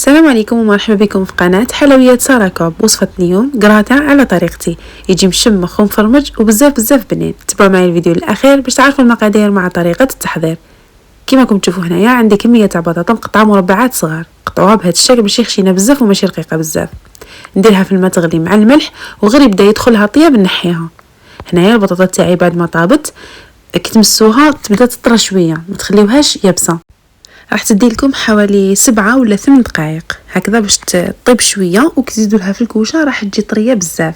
السلام عليكم ومرحبا بكم في قناة حلويات سارة كوب. وصفة اليوم قراطع على طريقتي، يجي مشمخ ومفرمج وبزاف بنين. تبعوا معي الفيديو للأخير باش تعرفوا المقادير مع طريقة التحضير. كما راكم تشوفوا هنايا عندي كمية تاع بطاطا مقطعة مربعات صغار، قطعوها بهذا الشكل باش خشينة بزاف وماشي رقيقة بزاف. نديرها في الماء تغلي مع الملح وغير يبدا يدخلها طياب نحيها. هنايا البطاطا تاعي بعد ما طابت كي تمسوها تبدا تطرى شوية، ما تخليوهاش يابسة. راح تدي لكم حوالي 7 ولا 8 دقائق هكذا باش تطيب شويه، وكتزيدوا لها في الكوشه راح تجي طريه بزاف.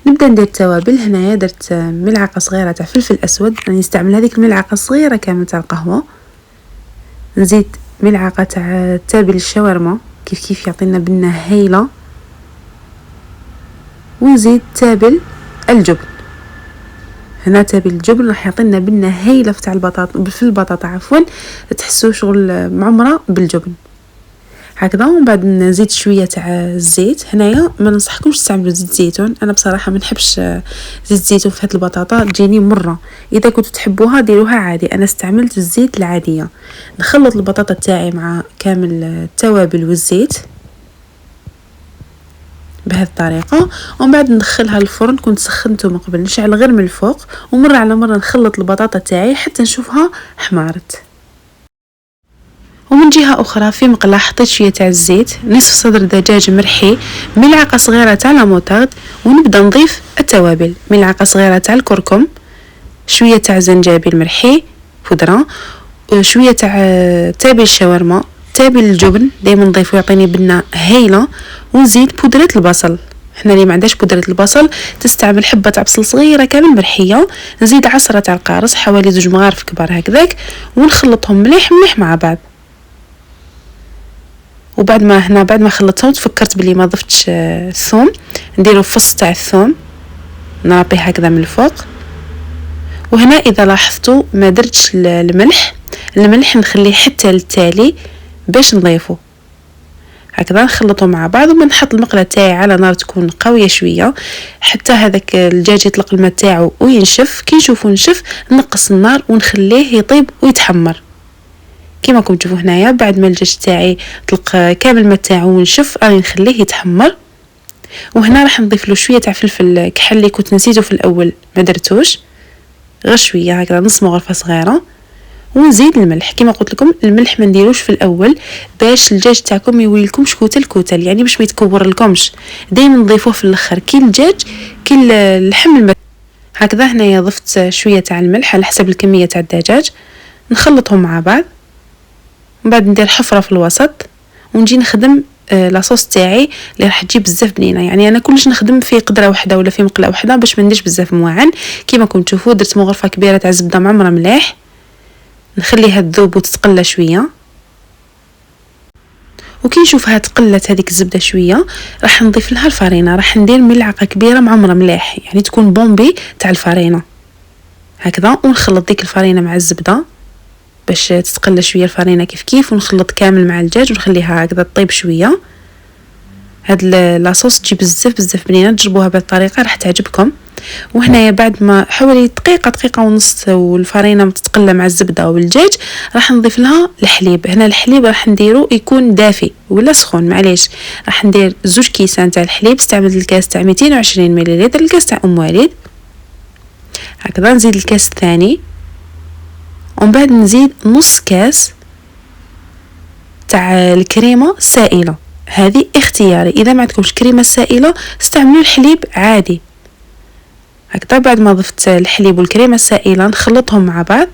نبدا ندير التوابل. هنايا درت ملعقه صغيره تاع فلفل اسود، راني نستعمل هذيك الملعقه الصغيره كامل تاع القهوه. نزيد ملعقه تاع تابل الشاورما كيف يعطينا بنه هايله، ونزيد تابل الجبن. هنا تابل الجبن راح يعطينا بنه هايله تاع البطاطا في البطاطا عفوا، تحسوا شغل معمره بالجبن هكذا. ومن بعد نزيد شويه تاع الزيت. هنايا ما ننصحكمش تستعملوا زيت زيتون، انا بصراحه ما نحبش زيت زيتون في هذه البطاطا، تجيني مره. اذا كنتوا تحبوها ديروها عادي، انا استعملت الزيت العاديه. نخلط البطاطا تاعي مع كامل التوابل والزيت بهذه الطريقه، ومن بعد ندخلها الفرن. كنت سخنته من قبل، نشعل غير من الفوق، ومره على مره نخلط البطاطا تاعي حتى نشوفها حمارت. ومن جهه اخرى في مقله حطيت شويه تاع الزيت، نصف صدر دجاج مرحي، ملعقه صغيره تاع لاموطارد، ونبدا نضيف التوابل. ملعقه صغيره تاع الكركم، شويه تاع زنجبيل مرحي بودره، شويه تاع تابل الشاورما، تابل الجبن دائما نضيفه يعطيني بنه هايله، ونزيد بودره البصل. حنا اللي ما عندهاش بودره البصل تستعمل حبه تاع بصل صغيره كامل مرحيه. نزيد عصره تاع القارص حوالي 2 مغارف كبار هكذاك، ونخلطهم مليح مع بعض. وبعد ما خلطتهم تفكرت بلي ما ضفتش الثوم، نديرو فص تاع الثوم نربيه هكذا من الفوق. وهنا اذا لاحظتوا ما درتش الملح نخليه حتى للتالي باش نضيفه هكذا. نخلطه مع بعض، ونحط المقله تاعي على نار تكون قويه شويه حتى هذاك الدجاج يطلق الماء تاعو وينشف. كي نشوفو نشف نقص النار ونخليه يطيب ويتحمر. كما راكم تشوفوا هنايا بعد ما الدجاج تاعي طلق كامل الماء تاعو ونشف راني نخليه يتحمر. وهنا راح نضيف له شويه تاع فلفل كحل اللي كنت نسيته في الاول ما درتوش، غير شويه هكذا نص مغرفه صغيره. ونزيد الملح. كما قلت لكم الملح ما نديروش في الاول باش الدجاج تاعكم يولي لكمش كتل، يعني باش ما يتكور لكمش، دائما نضيفوه في الاخر كي الدجاج كي اللحم هكذا. هنايا ضفت شويه تاع الملح على حسب الكميه تاع الدجاج، نخلطهم مع بعض. من بعد ندير حفره في الوسط ونجي نخدم لاصوص تاعي اللي راح تجي بزاف بنينه. يعني انا كلش نخدم في قدره واحده ولا في مقله واحده باش ما نديرش بزاف موعن. كما راكم تشوفوا درت مغرفه كبيره تاع زبده معمره مليح، نخليها تذوب وتتقلى شويه. وكي نشوفها تقلت هذيك الزبده شويه راح نضيف لها الفرينه. راح ندير ملعقه كبيره معمره مليح، يعني تكون بومبي تاع الفرينه هكذا. ونخلط ديك الفرينه مع الزبده باش تتقلى شويه الفرينه كيف ونخلط كامل مع الدجاج ونخليها هكذا تطيب شويه. هاد لاصوص تجي بزاف بنينه، تجربوها بهذه الطريقه راح تعجبكم. وهنايا بعد ما حوالي دقيقه ونص والفرينه تتقلى مع الزبده والدجاج راح نضيف لها الحليب. هنا الحليب راح نديرو يكون دافي ولا سخون معليش. راح ندير 2 كيسان تاع الحليب، استعملت الكاس تاع 220 مليلتر، الكاس تاع وليد هكذا. نزيد الكاس الثاني، ومن بعد نزيد نص كاس تاع الكريمه السائله. هذه اختياري، اذا ما عندكمش كريمه سائله استعملوا الحليب عادي هكذا. بعد ما ضفت الحليب والكريمه السائله نخلطهم مع بعض.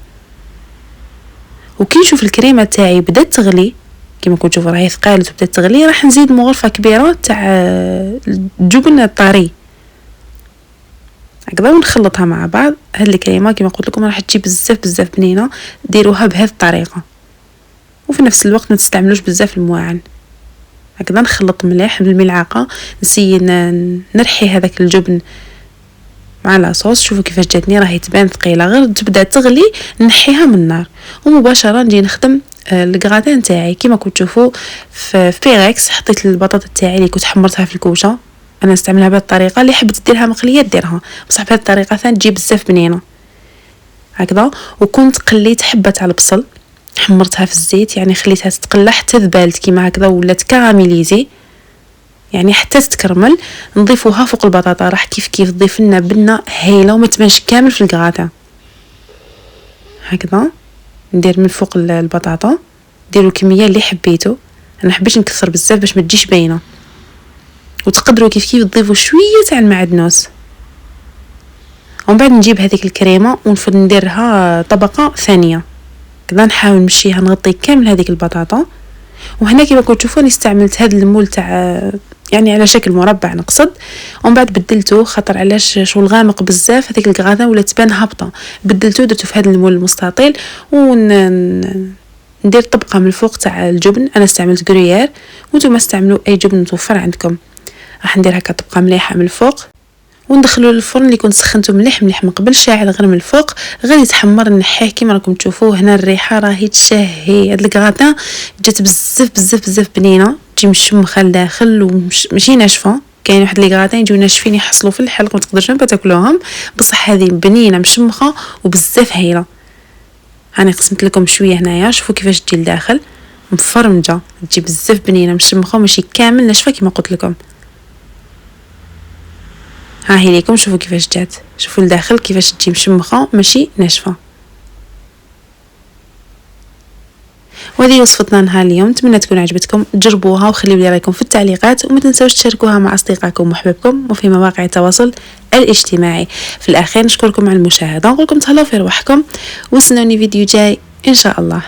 وكي نشوف الكريمه تاعي بدات تغلي كما كنتوا تشوفوا راهي ثقالت وبدات تغلي، راح نزيد مغرفه كبيره تاع الجبن الطري هكذا ونخلطها مع بعض. هاد الكريمه كما قلت لكم راح تجي بزاف بنينه، ديروها بهذه الطريقه. وفي نفس الوقت ما تستعملوش بزاف المواعن هكذا. نخلط مليح بالملعقه، نسي نرحي هذاك الجبن مع لاصوص. شوفوا كيفاش جاتني، راهي تبان ثقيله، غير تبدا تغلي نحيها من النار ومباشره نجي نخدم الكغاتان تاعي. كما كنتوا تشوفوا في بيريكس حطيت البطاطا تاعي اللي كنت حمرتها في الكوشه. انا نستعملها بهذه الطريقه، اللي حبت ديرها مقليه ديرها، بصح بهذه الطريقه ثاني تجي بزاف بنينه هكذا. وكنت قليت حبه تاع البصل حمرتها في الزيت، يعني خليتها تتقلى حتى ذبالت كيما هكذا ولات كراميليزي، يعني حتى تتكرمل. نضيفوها فوق البطاطا، راح كيف تضيف لنا بنه هايله وما تبانش كامل في الكراطه. هكذا ندير من فوق البطاطا، ديروا الكميه اللي حبيتو، انا حبيت نكثر بزاف باش ما تجيش باينه. وتقدروا كيف تضيفوا شويه تاع المعدنوس. ومن بعد نجيب هذيك الكريمه ونفضل نديرها طبقه ثانيه كذا، نحاول نمشيها نغطي كامل هذيك البطاطا. وهنا كيما كنتوا تشوفوني استعملت هذا المول تاع يعني على شكل مربع نقصد، ومن بعد بدلته خاطر علاش شغل غامق بزاف هذيك الكراطه ولا تبان هابطه، بدلته درته في هذا المول المستطيل. ندير طبقه من الفوق تاع الجبن، انا استعملت غريير وانتم استعملوا اي جبن متوفر عندكم. راح ندير هكا طبقه مليحه من الفوق وندخلوا للفرن اللي كنت سخنته مليح من قبل، شاعل غير من الفوق غير يتحمر نحيه كيما راكم تشوفوا. هنا الريحه راهي تشهي، هاد الكراطه جات بزاف بزاف بزاف بنينه، تجي مشمخه لداخل وماشي ناشفه. كاين واحد لي كراطين يجيو ناشفين يحصلوا في الحلق ما تقدرش ما تاكلوهم، بصح هذه بنينه مشمخه وبزاف هايله. هاني قسمت لكم شويه هنايا، شوفوا كيفاش تجي لداخل مفرمجه، تجي بزاف بنينه مشمخه وماشي كامل ناشفه كيما قلت لكم. ها هي ليكم، شوفوا كيفاش جات، شوفوا الداخل كيفاش تجي مشمخه ماشي ناشفه. وهذه وصفتنا نهار اليوم، نتمنى تكون عجبتكم، جربوها وخليوا لي رايكم في التعليقات، وما تنسوش تشاركوها مع اصدقائكم وحبابكم وفي مواقع التواصل الاجتماعي. في الاخير نشكركم على المشاهده ونقول لكم تهلاو في رواحكم، واستنوني فيديو جاي ان شاء الله.